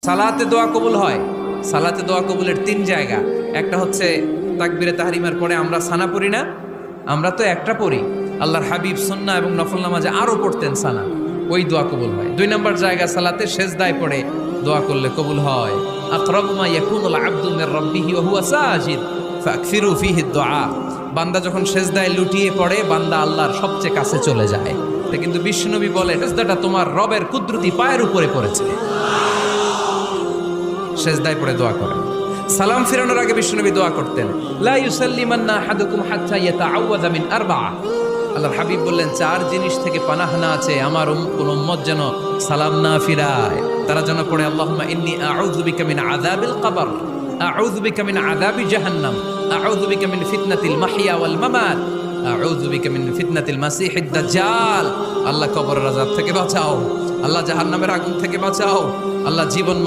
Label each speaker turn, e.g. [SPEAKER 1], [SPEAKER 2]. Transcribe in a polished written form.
[SPEAKER 1] সালাতে দোয়া কবুল হয়। সালাতে দোয়া কবুলের 3 জায়গা। একটা হচ্ছে তাকবীরে তাহরিমার পরে আমরা সানা পড়ি না, আমরা তো একটা পড়ি। আল্লাহর হাবিব সুন্নাহ এবং নফল নামাজে আরো পড়তেন সানা, ওই দোয়া কবুল হয়। 2 নম্বর জায়গা সালাতে সেজদায় পড়ে দোয়া করলে কবুল হয়। আকরাবু মা ইয়াকুনুল আবদু মির রাব্বিহি ওয়া হুয়া সাজিদ ফাকসিরু ফিহি দুআ। বান্দা যখন সেজদায় লুটিয়ে পড়ে, বান্দা আল্লাহর সবচেয়ে কাছে চলে যায়। তা কিন্তু বিশ্বনবী বলে, সেজদাটা তোমার রবের কুদরতি পায়ের উপরে পড়েছে। সেজদায় পড়ে দোয়া করেন। সালাম ফিরানোর আগে বিশ্বনবী দোয়া করতেন, লা ইউসাল্লিমান্না আহাদুকুম হাত্তা ইয়াতাআওয়াযা মিন আরবাআ। আল্লাহর হাবিব বললেন, 4 জিনিস থেকে পানাহ না আছে আমার কোন উম্মত যেন সালাম না ফিরায়। তারা যেন পড়ে, আল্লাহুম্মা ইন্নী আউযু বিকা মিন আযাবিল কবর, আউযু বিকা মিন আযাবি জাহান্নাম, আউযু বিকা মিন ফিতনাতিল মাহইয়া ওয়াল মামাত, আউযু বিকা মিন ফিতনাতিল মাসিহিদ দাজ্জাল। আল্লাহ কবরের আযাব থেকে বাঁচাও, আল্লাহ জাহান্নামের আগুন থেকে বাঁচাও, আল্লাহ জীবন